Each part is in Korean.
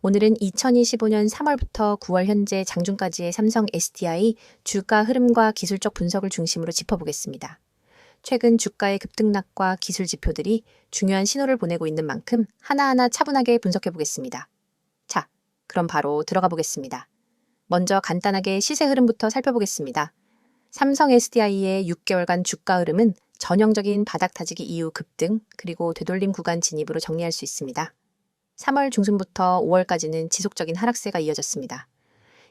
오늘은 2025년 3월부터 9월 현재 장중까지의 삼성 SDI 주가 흐름과 기술적 분석을 중심으로 짚어보겠습니다. 최근 주가의 급등락과 기술 지표들이 중요한 신호를 보내고 있는 만큼 하나하나 차분하게 분석해보겠습니다. 자, 그럼 바로 들어가 보겠습니다. 먼저 간단하게 시세 흐름부터 살펴보겠습니다. 삼성 SDI의 6개월간 주가 흐름은 전형적인 바닥 타지기 이후 급등, 그리고 되돌림 구간 진입으로 정리할 수 있습니다. 3월 중순부터 5월까지는 지속적인 하락세가 이어졌습니다.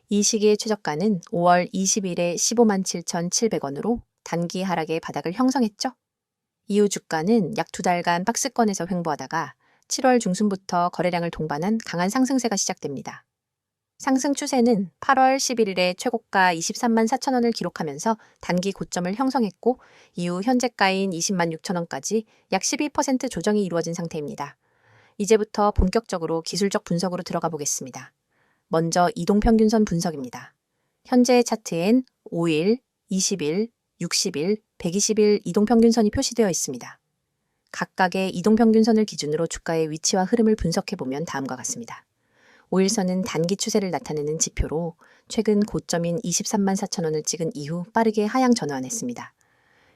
이 시기의 최저가는 5월 20일에 15만 7,700원으로 단기 하락의 바닥을 형성했죠. 이후 주가는 약 2달간 박스권에서 횡보하다가 7월 중순부터 거래량을 동반한 강한 상승세가 시작됩니다. 상승 추세는 8월 11일에 최고가 23만 4천원을 기록하면서 단기 고점을 형성했고 이후 현재가인 20만 6천원까지 약 12% 조정이 이루어진 상태입니다. 이제부터 본격적으로 기술적 분석으로 들어가 보겠습니다. 먼저 이동평균선 분석입니다. 현재 차트엔 5일, 20일, 60일, 120일 이동평균선이 표시되어 있습니다. 각각의 이동평균선을 기준으로 주가의 위치와 흐름을 분석해보면 다음과 같습니다. 5일선은 단기 추세를 나타내는 지표로 최근 고점인 23만 4천원을 찍은 이후 빠르게 하향 전환했습니다.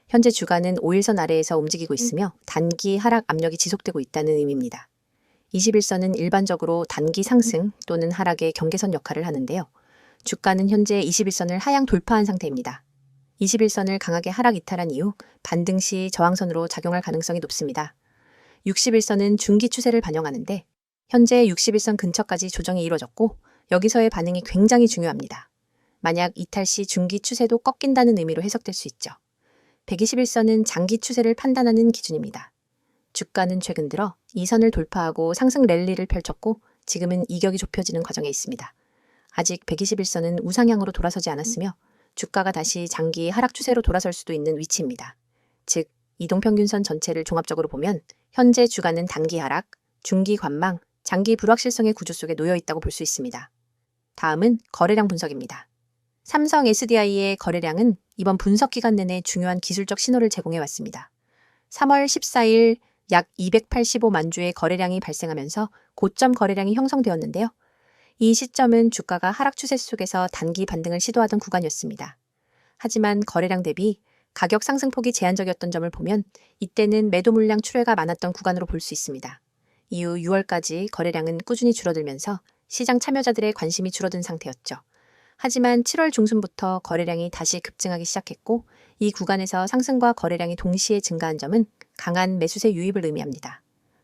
현재 주가는 5일선 아래에서 움직이고 있으며 단기 하락 압력이 지속되고 있다는 의미입니다. 21선은 일반적으로 단기 상승 또는 하락의 경계선 역할을 하는데요. 주가는 현재 21선을 하향 돌파한 상태입니다. 21선을 강하게 하락 이탈한 이후 반등 시 저항선으로 작용할 가능성이 높습니다. 61선은 중기 추세를 반영하는데 현재 61선 근처까지 조정이 이루어졌고 여기서의 반응이 굉장히 중요합니다. 만약 이탈 시 중기 추세도 꺾인다는 의미로 해석될 수 있죠. 121선은 장기 추세를 판단하는 기준입니다. 주가는 최근 들어 이 선을 돌파하고 상승 랠리를 펼쳤고 지금은 이격이 좁혀지는 과정에 있습니다. 아직 121선은 우상향으로 돌아서지 않았으며 주가가 다시 장기 하락 추세로 돌아설 수도 있는 위치입니다. 즉, 이동평균선 전체를 종합적으로 보면 현재 주가는 단기 하락, 중기 관망, 장기 불확실성의 구조 속에 놓여 있다고 볼 수 있습니다. 다음은 거래량 분석입니다. 삼성 SDI의 거래량은 이번 분석 기간 내내 중요한 기술적 신호를 제공해 왔습니다. 3월 14일 약 285만 주의 거래량이 발생하면서 고점 거래량이 형성되었는데요. 이 시점은 주가가 하락 추세 속에서 단기 반등을 시도하던 구간이었습니다. 하지만 거래량 대비 가격 상승폭이 제한적이었던 점을 보면 이때는 매도 물량 출회가 많았던 구간으로 볼 수 있습니다. 이후 6월까지 거래량은 꾸준히 줄어들면서 시장 참여자들의 관심이 줄어든 상태였죠. 하지만 7월 중순부터 거래량이 다시 급증하기 시작했고 이 구간에서 상승과 거래량이 동시에 증가한 점은 강한 매수세 유입을 의미합니다.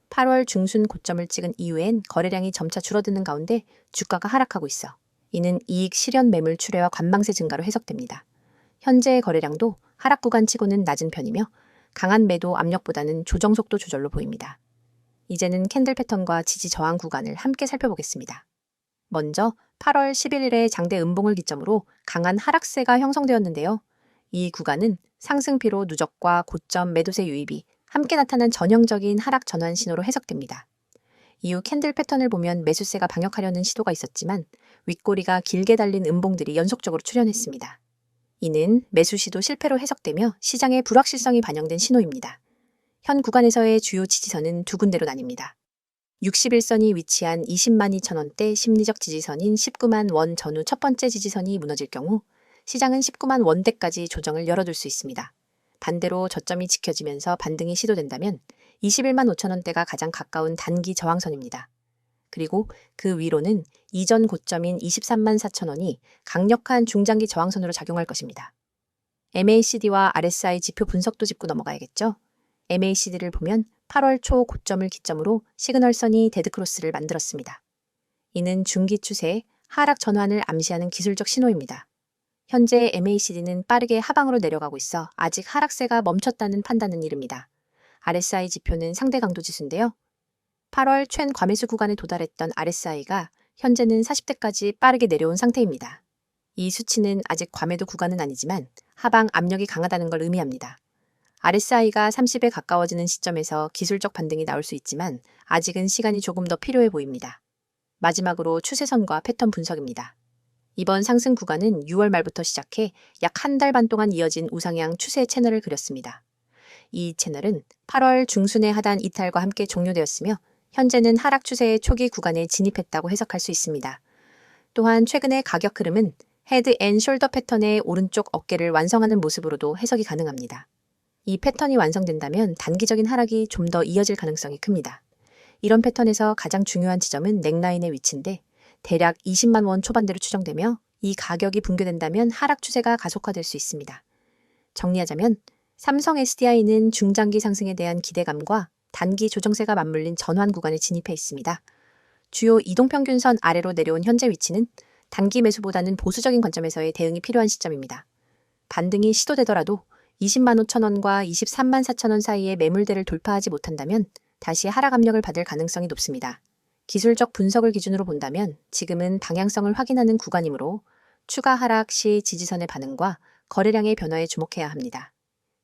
8월 중순 고점을 찍은 이후엔 거래량이 점차 줄어드는 가운데 주가가 하락하고 있어 이는 이익 실현 매물 출회와 관망세 증가로 해석됩니다. 현재의 거래량도 하락 구간치고는 낮은 편이며 강한 매도 압력보다는 조정 속도 조절로 보입니다. 이제는 캔들 패턴과 지지 저항 구간을 함께 살펴보겠습니다. 먼저 8월 11일에 장대 음봉을 기점으로 강한 하락세가 형성되었는데요. 이 구간은 상승피로 누적과 고점 매도세 유입이 함께 나타난 전형적인 하락 전환 신호로 해석됩니다. 이후 캔들 패턴을 보면 매수세가 방역하려는 시도가 있었지만 윗꼬리가 길게 달린 음봉들이 연속적으로 출현했습니다. 이는 매수 시도 실패로 해석되며 시장의 불확실성이 반영된 신호입니다. 현 구간에서의 주요 지지선은 두 군데로 나뉩니다. 61선이 위치한 20만 2천원대 심리적 지지선인 19만 원 전후 첫 번째 지지선이 무너질 경우 시장은 19만 원대까지 조정을 열어둘 수 있습니다. 반대로 저점이 지켜지면서 반등이 시도된다면 21만 5천원대가 가장 가까운 단기 저항선입니다. 그리고 그 위로는 이전 고점인 23만 4천원이 강력한 중장기 저항선으로 작용할 것입니다. MACD와 RSI 지표 분석도 짚고 넘어가야겠죠? MACD를 보면 8월 초 고점을 기점으로 시그널선이 데드크로스를 만들었습니다. 이는 중기 추세, 하락 전환을 암시하는 기술적 신호입니다. 현재 MACD는 빠르게 하방으로 내려가고 있어 아직 하락세가 멈췄다는 판단은 이릅니다. RSI 지표는 상대 강도 지수인데요. 8월 최근 과매수 구간에 도달했던 RSI가 현재는 40대까지 빠르게 내려온 상태입니다. 이 수치는 아직 과매도 구간은 아니지만 하방 압력이 강하다는 걸 의미합니다. RSI가 30에 가까워지는 시점에서 기술적 반등이 나올 수 있지만 아직은 시간이 조금 더 필요해 보입니다. 마지막으로 추세선과 패턴 분석입니다. 이번 상승 구간은 6월 말부터 시작해 약 한 달 반 동안 이어진 우상향 추세 채널을 그렸습니다. 이 채널은 8월 중순의 하단 이탈과 함께 종료되었으며 현재는 하락 추세의 초기 구간에 진입했다고 해석할 수 있습니다. 또한 최근의 가격 흐름은 헤드 앤 숄더 패턴의 오른쪽 어깨를 완성하는 모습으로도 해석이 가능합니다. 이 패턴이 완성된다면 단기적인 하락이 좀 더 이어질 가능성이 큽니다. 이런 패턴에서 가장 중요한 지점은 넥라인의 위치인데 대략 20만 원 초반대로 추정되며 이 가격이 붕괴된다면 하락 추세가 가속화될 수 있습니다. 정리하자면 삼성 SDI는 중장기 상승에 대한 기대감과 단기 조정세가 맞물린 전환 구간에 진입해 있습니다. 주요 이동평균선 아래로 내려온 현재 위치는 단기 매수보다는 보수적인 관점에서의 대응이 필요한 시점입니다. 반등이 시도되더라도 20만 5천 원과 23만 4천 원 사이의 매물대를 돌파하지 못한다면 다시 하락 압력을 받을 가능성이 높습니다. 기술적 분석을 기준으로 본다면 지금은 방향성을 확인하는 구간이므로 추가 하락 시 지지선의 반응과 거래량의 변화에 주목해야 합니다.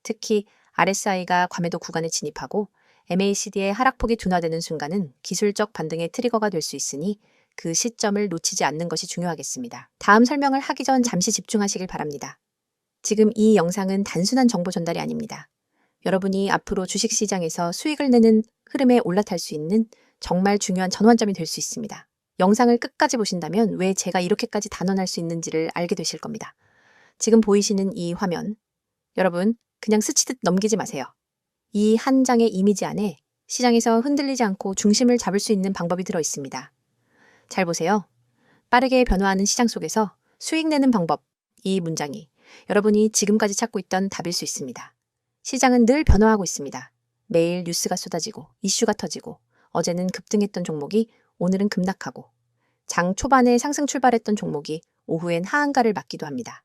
특히 RSI가 과매도 구간에 진입하고 MACD의 하락폭이 둔화되는 순간은 기술적 반등의 트리거가 될 수 있으니 그 시점을 놓치지 않는 것이 중요하겠습니다. 다음 설명을 하기 전 잠시 집중하시길 바랍니다. 지금 이 영상은 단순한 정보 전달이 아닙니다. 여러분이 앞으로 주식시장에서 수익을 내는 흐름에 올라탈 수 있는 정말 중요한 전환점이 될 수 있습니다. 영상을 끝까지 보신다면 왜 제가 이렇게까지 단언할 수 있는지를 알게 되실 겁니다. 지금 보이시는 이 화면, 여러분 그냥 스치듯 넘기지 마세요. 이 한 장의 이미지 안에 시장에서 흔들리지 않고 중심을 잡을 수 있는 방법이 들어 있습니다. 잘 보세요. 빠르게 변화하는 시장 속에서 수익 내는 방법, 이 문장이 여러분이 지금까지 찾고 있던 답일 수 있습니다. 시장은 늘 변화하고 있습니다. 매일 뉴스가 쏟아지고 이슈가 터지고 어제는 급등했던 종목이 오늘은 급락하고 장 초반에 상승 출발했던 종목이 오후엔 하한가를 맞기도 합니다.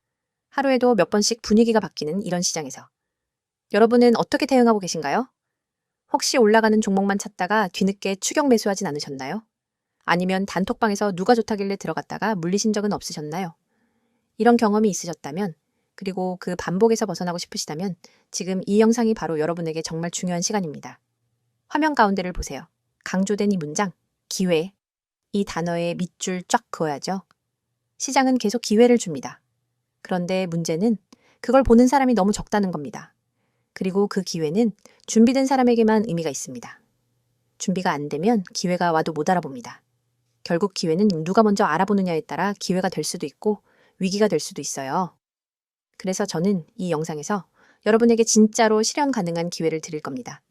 하루에도 몇 번씩 분위기가 바뀌는 이런 시장에서 여러분은 어떻게 대응하고 계신가요? 혹시 올라가는 종목만 찾다가 뒤늦게 추격 매수하진 않으셨나요? 아니면 단톡방에서 누가 좋다길래 들어갔다가 물리신 적은 없으셨나요? 이런 경험이 있으셨다면 그리고 그 반복에서 벗어나고 싶으시다면 지금 이 영상이 바로 여러분에게 정말 중요한 시간입니다. 화면 가운데를 보세요. 강조된 이 문장, 기회. 이 단어에 밑줄 쫙 그어야죠. 시장은 계속 기회를 줍니다. 그런데 문제는 그걸 보는 사람이 너무 적다는 겁니다. 그리고 그 기회는 준비된 사람에게만 의미가 있습니다. 준비가 안 되면 기회가 와도 못 알아봅니다. 결국 기회는 누가 먼저 알아보느냐에 따라 기회가 될 수도 있고 위기가 될 수도 있어요. 그래서 저는 이 영상에서 여러분에게 진짜로 실현 가능한 기회를 드릴 겁니다.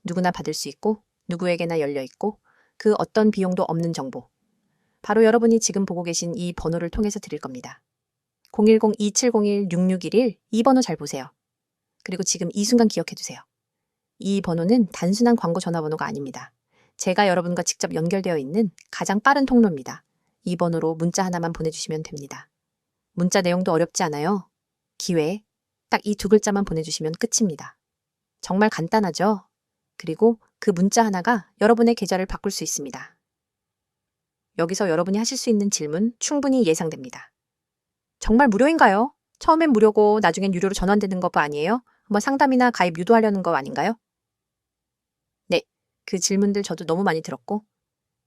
누구나 받을 수 있고 누구에게나 열려 있고 그 어떤 비용도 없는 정보. 바로 여러분이 지금 보고 계신 이 번호를 통해서 드릴 겁니다. 010-2701-6611 이 번호 잘 보세요. 그리고 지금 이 순간 기억해 두세요. 이 번호는 단순한 광고 전화번호가 아닙니다. 제가 여러분과 직접 연결되어 있는 가장 빠른 통로입니다. 이 번호로 문자 하나만 보내주시면 됩니다. 문자 내용도 어렵지 않아요. 기회, 딱 이 두 글자만 보내주시면 끝입니다. 정말 간단하죠? 그리고 그 문자 하나가 여러분의 계좌를 바꿀 수 있습니다. 여기서 여러분이 하실 수 있는 질문 충분히 예상됩니다. 정말 무료인가요? 처음엔 무료고 나중엔 유료로 전환되는 거 아니에요? 한번 상담이나 가입 유도하려는 거 아닌가요? 네, 그 질문들 저도 너무 많이 들었고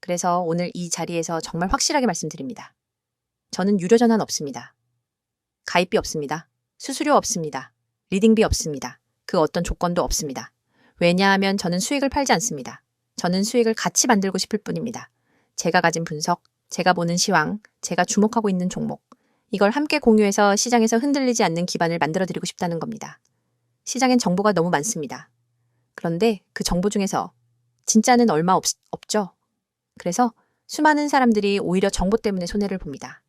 그래서 오늘 이 자리에서 정말 확실하게 말씀드립니다. 저는 유료 전환 없습니다. 가입비 없습니다. 수수료 없습니다. 리딩비 없습니다. 그 어떤 조건도 없습니다. 왜냐하면 저는 수익을 팔지 않습니다. 저는 수익을 같이 만들고 싶을 뿐입니다. 제가 가진 분석, 제가 보는 시황, 제가 주목하고 있는 종목, 이걸 함께 공유해서 시장에서 흔들리지 않는 기반을 만들어드리고 싶다는 겁니다. 시장엔 정보가 너무 많습니다. 그런데 그 정보 중에서 진짜는 얼마 없죠. 그래서 수많은 사람들이 오히려 정보 때문에 손해를 봅니다.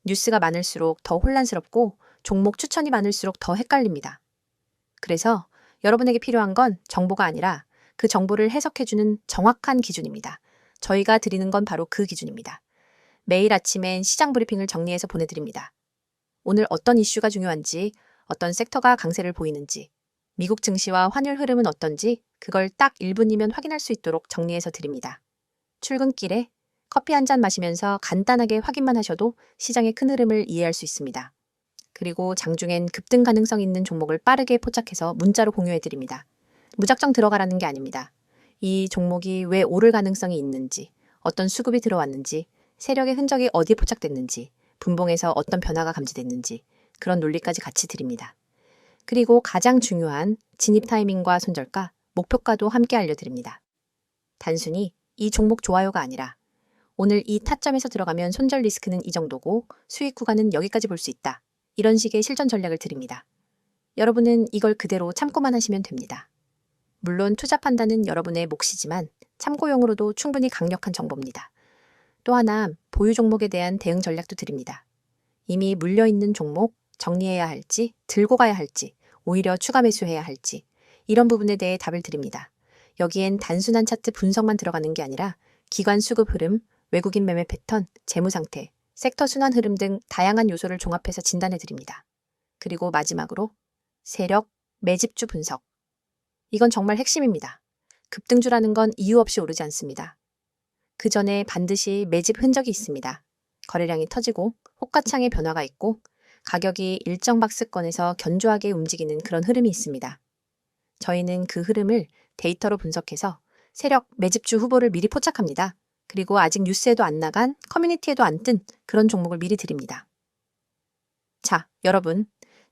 뉴스가 많을수록 더 혼란스럽고 종목 추천이 많을수록 더 헷갈립니다. 그래서 여러분에게 필요한 건 정보가 아니라 그 정보를 해석해주는 정확한 기준입니다. 저희가 드리는 건 바로 그 기준입니다. 매일 아침엔 시장 브리핑을 정리해서 보내드립니다. 오늘 어떤 이슈가 중요한지, 어떤 섹터가 강세를 보이는지, 미국 증시와 환율 흐름은 어떤지 그걸 딱 1분이면 확인할 수 있도록 정리해서 드립니다. 출근길에 커피 한 잔 마시면서 간단하게 확인만 하셔도 시장의 큰 흐름을 이해할 수 있습니다. 그리고 장중엔 급등 가능성 있는 종목을 빠르게 포착해서 문자로 공유해드립니다. 무작정 들어가라는 게 아닙니다. 이 종목이 왜 오를 가능성이 있는지, 어떤 수급이 들어왔는지, 세력의 흔적이 어디에 포착됐는지, 분봉에서 어떤 변화가 감지됐는지 그런 논리까지 같이 드립니다. 그리고 가장 중요한 진입 타이밍과 손절가, 목표가도 함께 알려드립니다. 단순히 이 종목 좋아요가 아니라 오늘 이 타점에서 들어가면 손절 리스크는 이 정도고 수익 구간은 여기까지 볼 수 있다. 이런 식의 실전 전략을 드립니다. 여러분은 이걸 그대로 참고만 하시면 됩니다. 물론 투자 판단은 여러분의 몫이지만 참고용으로도 충분히 강력한 정보입니다. 또 하나 보유 종목에 대한 대응 전략도 드립니다. 이미 물려있는 종목 정리해야 할지 들고 가야 할지 오히려 추가 매수해야 할지 이런 부분에 대해 답을 드립니다. 여기엔 단순한 차트 분석만 들어가는 게 아니라 기관 수급 흐름, 외국인 매매 패턴, 재무 상태, 섹터 순환 흐름 등 다양한 요소를 종합해서 진단해 드립니다. 그리고 마지막으로 세력, 매집주 분석. 이건 정말 핵심입니다. 급등주라는 건 이유 없이 오르지 않습니다. 그 전에 반드시 매집 흔적이 있습니다. 거래량이 터지고 호가창의 변화가 있고 가격이 일정 박스권에서 견조하게 움직이는 그런 흐름이 있습니다. 저희는 그 흐름을 데이터로 분석해서 세력 매집주 후보를 미리 포착합니다. 그리고 아직 뉴스에도 안 나간 커뮤니티에도 안 뜬 그런 종목을 미리 드립니다. 자, 여러분.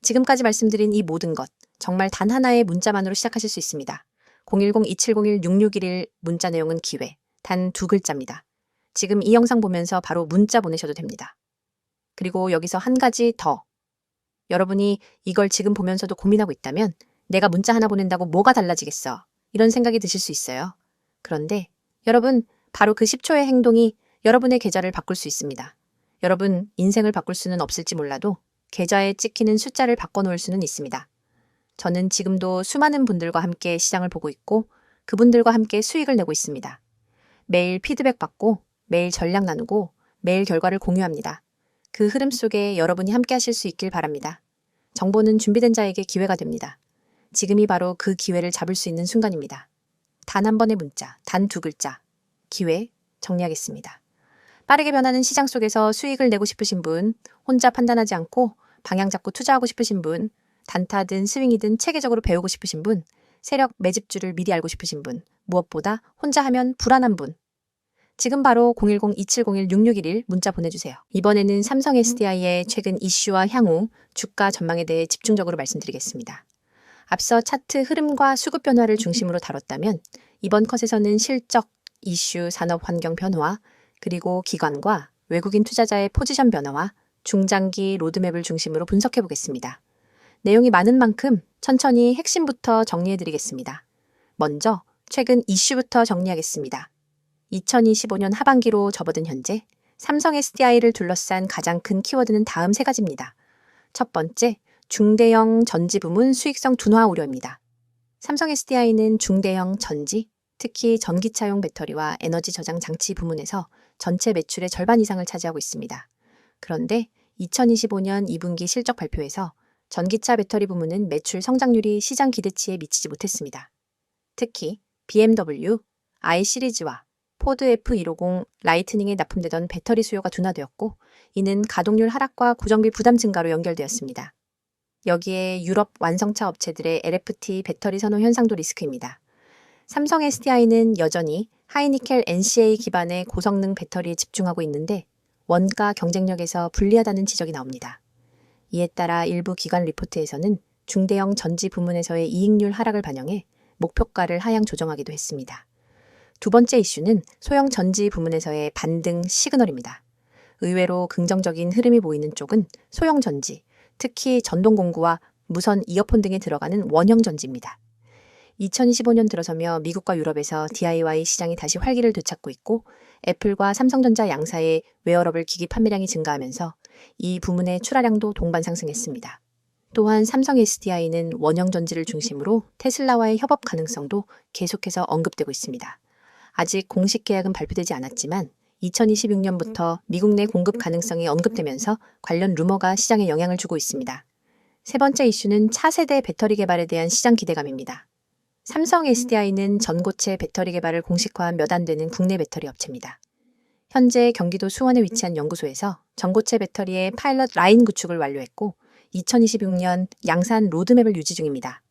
지금까지 말씀드린 이 모든 것 정말 단 하나의 문자만으로 시작하실 수 있습니다. 010-2701-6611 문자 내용은 기회, 단 2글자입니다. 지금 이 영상 보면서 바로 문자 보내셔도 됩니다. 그리고 여기서 한 가지 더. 여러분이 이걸 지금 보면서도 고민하고 있다면 내가 문자 하나 보낸다고 뭐가 달라지겠어? 이런 생각이 드실 수 있어요. 그런데 여러분, 바로 그 10초의 행동이 여러분의 계좌를 바꿀 수 있습니다. 여러분, 인생을 바꿀 수는 없을지 몰라도 계좌에 찍히는 숫자를 바꿔놓을 수는 있습니다. 저는 지금도 수많은 분들과 함께 시장을 보고 있고 그분들과 함께 수익을 내고 있습니다. 매일 피드백 받고 매일 전략 나누고 매일 결과를 공유합니다. 그 흐름 속에 여러분이 함께 하실 수 있길 바랍니다. 정보는 준비된 자에게 기회가 됩니다. 지금이 바로 그 기회를 잡을 수 있는 순간입니다. 단 한 번의 문자, 단 2글자. 기회 정리하겠습니다. 빠르게 변하는 시장 속에서 수익을 내고 싶으신 분, 혼자 판단하지 않고 방향 잡고 투자하고 싶으신 분, 단타든 스윙이든 체계적으로 배우고 싶으신 분, 세력 매집주를 미리 알고 싶으신 분, 무엇보다 혼자 하면 불안한 분. 지금 바로 010-2701-6611 문자 보내주세요. 이번에는 삼성 SDI의 최근 이슈와 향후 주가 전망에 대해 집중적으로 말씀드리겠습니다. 앞서 차트 흐름과 수급 변화를 중심으로 다뤘다면 이번 컷에서는 실적, 이슈, 산업 환경 변화, 그리고 기관과 외국인 투자자의 포지션 변화와 중장기 로드맵을 중심으로 분석해 보겠습니다. 내용이 많은 만큼 천천히 핵심부터 정리해 드리겠습니다. 먼저 최근 이슈부터 정리하겠습니다. 2025년 하반기로 접어든 현재 삼성 SDI를 둘러싼 가장 큰 키워드는 다음 세 가지입니다. 첫 번째, 중대형 전지 부문 수익성 둔화 우려입니다. 삼성 SDI는 중대형 전지, 특히 전기차용 배터리와 에너지 저장 장치 부문에서 전체 매출의 절반 이상을 차지하고 있습니다. 그런데 2025년 2분기 실적 발표에서 전기차 배터리 부문은 매출 성장률이 시장 기대치에 미치지 못했습니다. 특히 BMW, i 시리즈와 포드 F150 라이트닝에 납품되던 배터리 수요가 둔화되었고 이는 가동률 하락과 고정비 부담 증가로 연결되었습니다. 여기에 유럽 완성차 업체들의 LFT 배터리 선호 현상도 리스크입니다. 삼성 SDI는 여전히 하이니켈 NCA 기반의 고성능 배터리에 집중하고 있는데 원가 경쟁력에서 불리하다는 지적이 나옵니다. 이에 따라 일부 기관 리포트에서는 중대형 전지 부문에서의 이익률 하락을 반영해 목표가를 하향 조정하기도 했습니다. 두 번째 이슈는 소형 전지 부문에서의 반등 시그널입니다. 의외로 긍정적인 흐름이 보이는 쪽은 소형 전지, 특히 전동 공구와 무선 이어폰 등에 들어가는 원형 전지입니다. 2025년 들어서며 미국과 유럽에서 DIY 시장이 다시 활기를 되찾고 있고 애플과 삼성전자 양사의 웨어러블 기기 판매량이 증가하면서 이 부문의 출하량도 동반 상승했습니다. 또한 삼성 SDI는 원형 전지를 중심으로 테슬라와의 협업 가능성도 계속해서 언급되고 있습니다. 아직 공식 계약은 발표되지 않았지만 2026년부터 미국 내 공급 가능성이 언급되면서 관련 루머가 시장에 영향을 주고 있습니다. 세 번째 이슈는 차세대 배터리 개발에 대한 시장 기대감입니다. 삼성 SDI는 전고체 배터리 개발을 공식화한 몇 안 되는 국내 배터리 업체입니다. 현재 경기도 수원에 위치한 연구소에서 전고체 배터리의 파일럿 라인 구축을 완료했고 2026년 양산 로드맵을 유지 중입니다.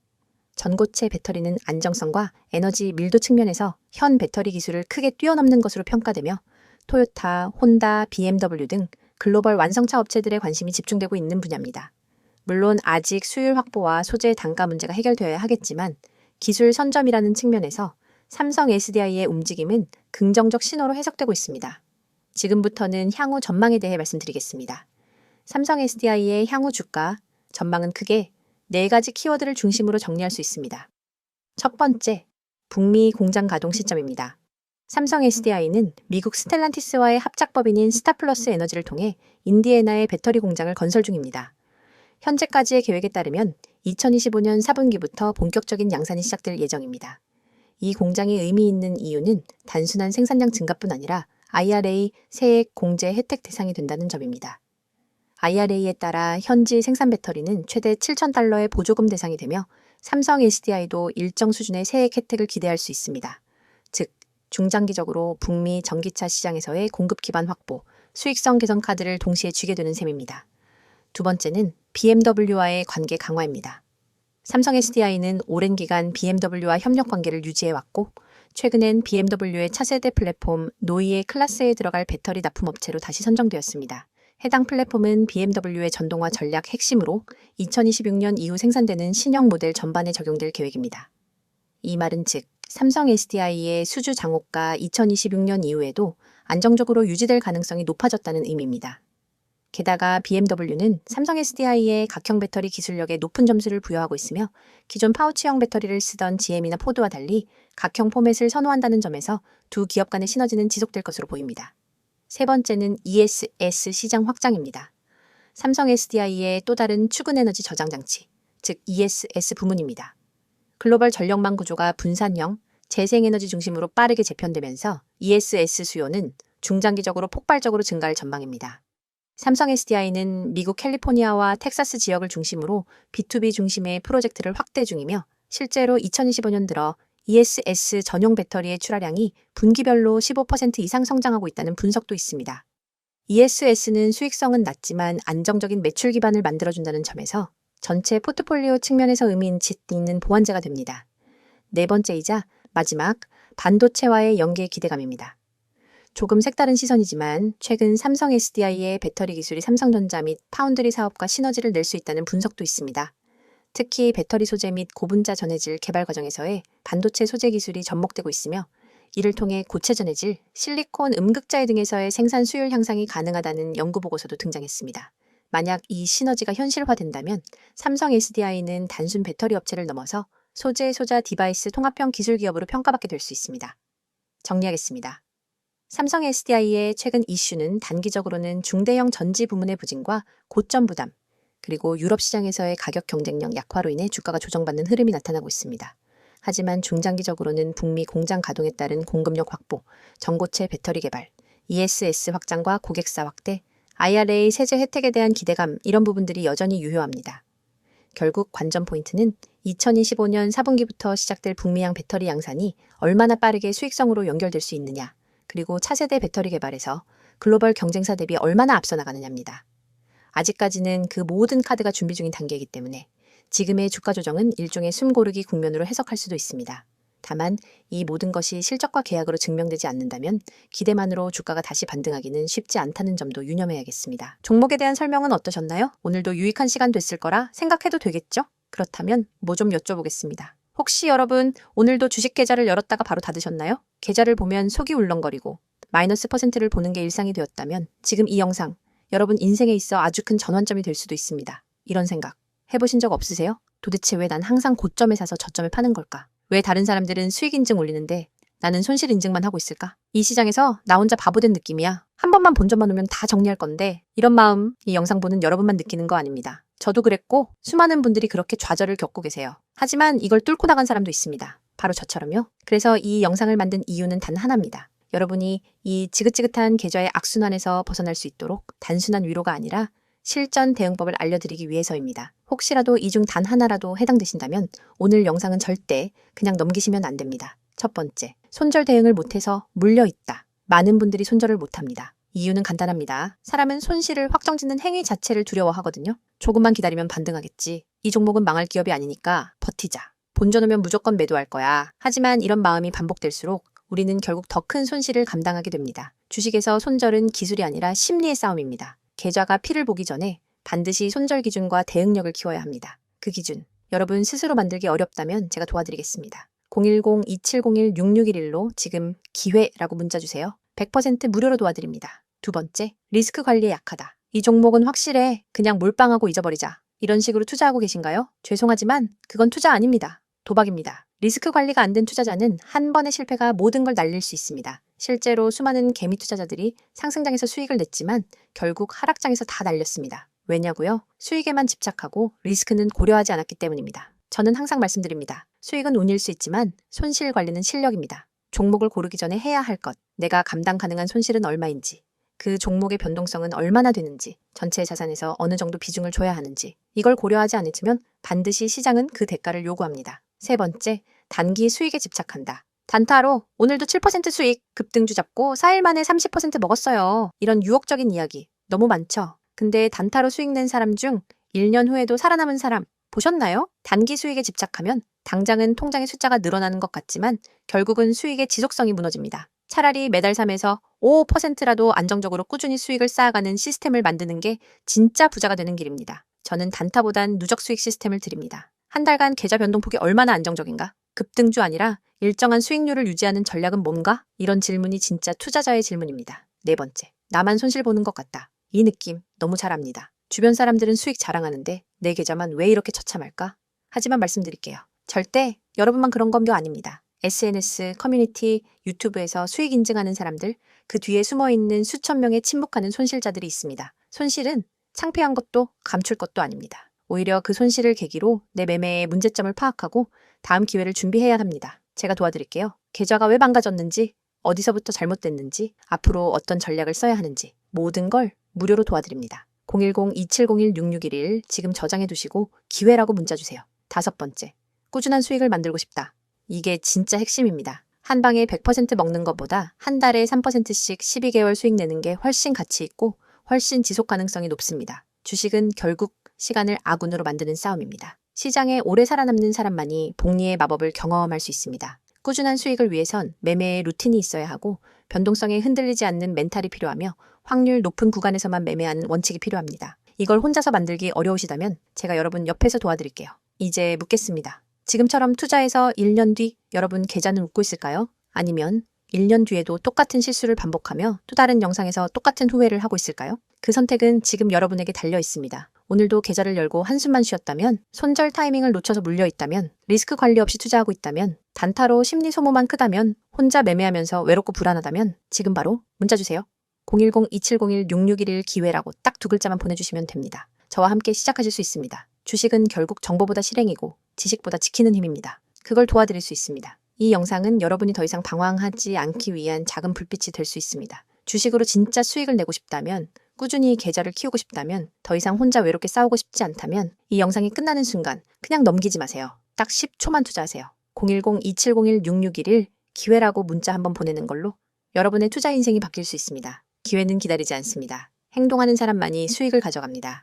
전고체 배터리는 안정성과 에너지 밀도 측면에서 현 배터리 기술을 크게 뛰어넘는 것으로 평가되며 토요타, 혼다, BMW 등 글로벌 완성차 업체들의 관심이 집중되고 있는 분야입니다. 물론 아직 수율 확보와 소재 단가 문제가 해결되어야 하겠지만 기술 선점이라는 측면에서 삼성 SDI의 움직임은 긍정적 신호로 해석되고 있습니다. 지금부터는 향후 전망에 대해 말씀드리겠습니다. 삼성 SDI의 향후 주가, 전망은 크게 4가지 키워드를 중심으로 정리할 수 있습니다. 첫 번째, 북미 공장 가동 시점입니다. 삼성 SDI는 미국 스텔란티스와의 합작법인인 스타플러스 에너지를 통해 인디애나의 배터리 공장을 건설 중입니다. 현재까지의 계획에 따르면 2025년 4분기부터 본격적인 양산이 시작될 예정입니다. 이 공장이 의미 있는 이유는 단순한 생산량 증가뿐 아니라 IRA 세액 공제 혜택 대상이 된다는 점입니다. IRA에 따라 현지 생산 배터리는 최대 $7,000의 보조금 대상이 되며 삼성 SDI도 일정 수준의 세액 혜택을 기대할 수 있습니다. 즉, 중장기적으로 북미 전기차 시장에서의 공급 기반 확보, 수익성 개선 카드를 동시에 쥐게 되는 셈입니다. 두 번째는 BMW와의 관계 강화입니다. 삼성 SDI는 오랜 기간 BMW와 협력 관계를 유지해왔고 최근엔 BMW의 차세대 플랫폼 노이의 클래스에 들어갈 배터리 납품업체로 다시 선정되었습니다. 해당 플랫폼은 BMW의 전동화 전략 핵심으로 2026년 이후 생산되는 신형 모델 전반에 적용될 계획입니다. 이 말은 즉, 삼성 SDI의 수주 장호가 2026년 이후에도 안정적으로 유지될 가능성이 높아졌다는 의미입니다. 게다가 BMW는 삼성 SDI의 각형 배터리 기술력에 높은 점수를 부여하고 있으며 기존 파우치형 배터리를 쓰던 GM이나 포드와 달리 각형 포맷을 선호한다는 점에서 두 기업 간의 시너지는 지속될 것으로 보입니다. 세 번째는 ESS 시장 확장입니다. 삼성 SDI의 또 다른 추근 에너지 저장 장치, 즉 ESS 부문입니다. 글로벌 전력망 구조가 분산형, 재생에너지 중심으로 빠르게 재편되면서 ESS 수요는 중장기적으로 폭발적으로 증가할 전망입니다. 삼성 SDI는 미국 캘리포니아와 텍사스 지역을 중심으로 B2B 중심의 프로젝트를 확대 중이며 실제로 2025년 들어 ESS 전용 배터리의 출하량이 분기별로 15% 이상 성장하고 있다는 분석도 있습니다. ESS는 수익성은 낮지만 안정적인 매출 기반을 만들어준다는 점에서 전체 포트폴리오 측면에서 의미 있는 보완제가 됩니다. 네 번째이자 마지막, 반도체와의 연계 기대감입니다. 조금 색다른 시선이지만 최근 삼성 SDI의 배터리 기술이 삼성전자 및 파운드리 사업과 시너지를 낼 수 있다는 분석도 있습니다. 특히 배터리 소재 및 고분자 전해질 개발 과정에서의 반도체 소재 기술이 접목되고 있으며 이를 통해 고체 전해질, 실리콘 음극자재 등에서의 생산 수율 향상이 가능하다는 연구 보고서도 등장했습니다. 만약 이 시너지가 현실화된다면 삼성 SDI는 단순 배터리 업체를 넘어서 소재, 소자, 디바이스 통합형 기술 기업으로 평가받게 될 수 있습니다. 정리하겠습니다. 삼성 SDI의 최근 이슈는 단기적으로는 중대형 전지 부문의 부진과 고점 부담, 그리고 유럽 시장에서의 가격 경쟁력 약화로 인해 주가가 조정받는 흐름이 나타나고 있습니다. 하지만 중장기적으로는 북미 공장 가동에 따른 공급력 확보, 전고체 배터리 개발, ESS 확장과 고객사 확대, IRA 세제 혜택에 대한 기대감 이런 부분들이 여전히 유효합니다. 결국 관전 포인트는 2025년 4분기부터 시작될 북미향 배터리 양산이 얼마나 빠르게 수익성으로 연결될 수 있느냐, 그리고 차세대 배터리 개발에서 글로벌 경쟁사 대비 얼마나 앞서 나가느냐입니다. 아직까지는 그 모든 카드가 준비 중인 단계이기 때문에 지금의 주가 조정은 일종의 숨고르기 국면으로 해석할 수도 있습니다. 다만 이 모든 것이 실적과 계약으로 증명되지 않는다면 기대만으로 주가가 다시 반등하기는 쉽지 않다는 점도 유념해야겠습니다. 종목에 대한 설명은 어떠셨나요? 오늘도 유익한 시간 됐을 거라 생각해도 되겠죠? 그렇다면 뭐 좀 여쭤보겠습니다. 혹시 여러분 오늘도 주식 계좌를 열었다가 바로 닫으셨나요? 계좌를 보면 속이 울렁거리고 마이너스 %를 보는 게 일상이 되었다면 지금 이 영상 여러분 인생에 있어 아주 큰 전환점이 될 수도 있습니다. 이런 생각 해보신 적 없으세요? 도대체 왜 난 항상 고점에 사서 저점에 파는 걸까? 왜 다른 사람들은 수익 인증 올리는데 나는 손실 인증만 하고 있을까? 이 시장에서 나 혼자 바보 된 느낌이야. 한 번만 본전만 오면 다 정리할 건데 이런 마음 이 영상 보는 여러분만 느끼는 거 아닙니다. 저도 그랬고 수많은 분들이 그렇게 좌절을 겪고 계세요. 하지만 이걸 뚫고 나간 사람도 있습니다. 바로 저처럼요. 그래서 이 영상을 만든 이유는 단 하나입니다. 여러분이 이 지긋지긋한 계좌의 악순환에서 벗어날 수 있도록 단순한 위로가 아니라 실전 대응법을 알려드리기 위해서입니다. 혹시라도 이 중 단 하나라도 해당되신다면 오늘 영상은 절대 그냥 넘기시면 안 됩니다. 첫 번째, 손절 대응을 못해서 물려있다. 많은 분들이 손절을 못합니다. 이유는 간단합니다. 사람은 손실을 확정짓는 행위 자체를 두려워하거든요. 조금만 기다리면 반등하겠지. 이 종목은 망할 기업이 아니니까 버티자. 본전 오면 무조건 매도할 거야. 하지만 이런 마음이 반복될수록 우리는 결국 더 큰 손실을 감당하게 됩니다. 주식에서 손절은 기술이 아니라 심리의 싸움입니다. 계좌가 피를 보기 전에 반드시 손절 기준과 대응력을 키워야 합니다. 그 기준, 여러분 스스로 만들기 어렵다면 제가 도와드리겠습니다. 010-2701-6611로 지금 기회라고 문자 주세요. 100% 무료로 도와드립니다. 두 번째, 리스크 관리에 약하다. 이 종목은 확실해. 그냥 몰빵하고 잊어버리자. 이런 식으로 투자하고 계신가요? 죄송하지만 그건 투자 아닙니다. 도박입니다. 리스크 관리가 안 된 투자자는 한 번의 실패가 모든 걸 날릴 수 있습니다. 실제로 수많은 개미 투자자들이 상승장에서 수익을 냈지만 결국 하락장에서 다 날렸습니다. 왜냐고요? 수익에만 집착하고 리스크는 고려하지 않았기 때문입니다. 저는 항상 말씀드립니다. 수익은 운일 수 있지만 손실 관리는 실력입니다. 종목을 고르기 전에 해야 할 것, 내가 감당 가능한 손실은 얼마인지, 그 종목의 변동성은 얼마나 되는지, 전체 자산에서 어느 정도 비중을 줘야 하는지, 이걸 고려하지 않으면 반드시 시장은 그 대가를 요구합니다. 세 번째, 단기 수익에 집착한다. 단타로 오늘도 7% 수익, 급등주 잡고 4일 만에 30% 먹었어요. 이런 유혹적인 이야기 너무 많죠? 근데 단타로 수익 낸 사람 중 1년 후에도 살아남은 사람 보셨나요? 단기 수익에 집착하면 당장은 통장의 숫자가 늘어나는 것 같지만 결국은 수익의 지속성이 무너집니다. 차라리 매달 3에서 5%라도 안정적으로 꾸준히 수익을 쌓아가는 시스템을 만드는 게 진짜 부자가 되는 길입니다. 저는 단타보단 누적 수익 시스템을 드립니다. 한 달간 계좌 변동폭이 얼마나 안정적인가? 급등주 아니라 일정한 수익률을 유지하는 전략은 뭔가? 이런 질문이 진짜 투자자의 질문입니다. 네 번째, 나만 손실 보는 것 같다. 이 느낌 너무 잘 압니다. 주변 사람들은 수익 자랑하는데 내 계좌만 왜 이렇게 처참할까? 하지만 말씀드릴게요. 절대 여러분만 그런 건 아닙니다. SNS, 커뮤니티, 유튜브에서 수익 인증하는 사람들, 그 뒤에 숨어있는 수천 명의 침묵하는 손실자들이 있습니다. 손실은 창피한 것도 감출 것도 아닙니다. 오히려 그 손실을 계기로 내 매매의 문제점을 파악하고 다음 기회를 준비해야 합니다. 제가 도와드릴게요. 계좌가 왜 망가졌는지, 어디서부터 잘못됐는지, 앞으로 어떤 전략을 써야 하는지 모든 걸 무료로 도와드립니다. 010-2701-6611 지금 저장해 두시고 기회라고 문자 주세요. 다섯 번째, 꾸준한 수익을 만들고 싶다. 이게 진짜 핵심입니다. 한 방에 100% 먹는 것보다 한 달에 3%씩 12개월 수익 내는 게 훨씬 가치 있고 훨씬 지속 가능성이 높습니다. 주식은 결국 시간을 아군으로 만드는 싸움입니다. 시장에 오래 살아남는 사람만이 복리의 마법을 경험할 수 있습니다. 꾸준한 수익을 위해선 매매의 루틴이 있어야 하고 변동성에 흔들리지 않는 멘탈이 필요하며 확률 높은 구간에서만 매매하는 원칙이 필요합니다. 이걸 혼자서 만들기 어려우시다면 제가 여러분 옆에서 도와드릴게요. 이제 묻겠습니다. 지금처럼 투자해서 1년 뒤 여러분 계좌는 웃고 있을까요? 아니면 1년 뒤에도 똑같은 실수를 반복하며 또 다른 영상에서 똑같은 후회를 하고 있을까요? 그 선택은 지금 여러분에게 달려 있습니다. 오늘도 계좌를 열고 한숨만 쉬었다면, 손절 타이밍을 놓쳐서 물려있다면, 리스크 관리 없이 투자하고 있다면, 단타로 심리 소모만 크다면, 혼자 매매하면서 외롭고 불안하다면 지금 바로 문자 주세요. 010-2701-6611 기회라고 딱 두 글자만 보내주시면 됩니다. 저와 함께 시작하실 수 있습니다. 주식은 결국 정보보다 실행이고 지식보다 지키는 힘입니다. 그걸 도와드릴 수 있습니다. 이 영상은 여러분이 더 이상 방황하지 않기 위한 작은 불빛이 될 수 있습니다. 주식으로 진짜 수익을 내고 싶다면, 꾸준히 계좌를 키우고 싶다면, 더 이상 혼자 외롭게 싸우고 싶지 않다면 이 영상이 끝나는 순간 그냥 넘기지 마세요. 딱 10초만 투자하세요. 010-2701-6611 기회라고 문자 한번 보내는 걸로 여러분의 투자 인생이 바뀔 수 있습니다. 기회는 기다리지 않습니다. 행동하는 사람만이 수익을 가져갑니다.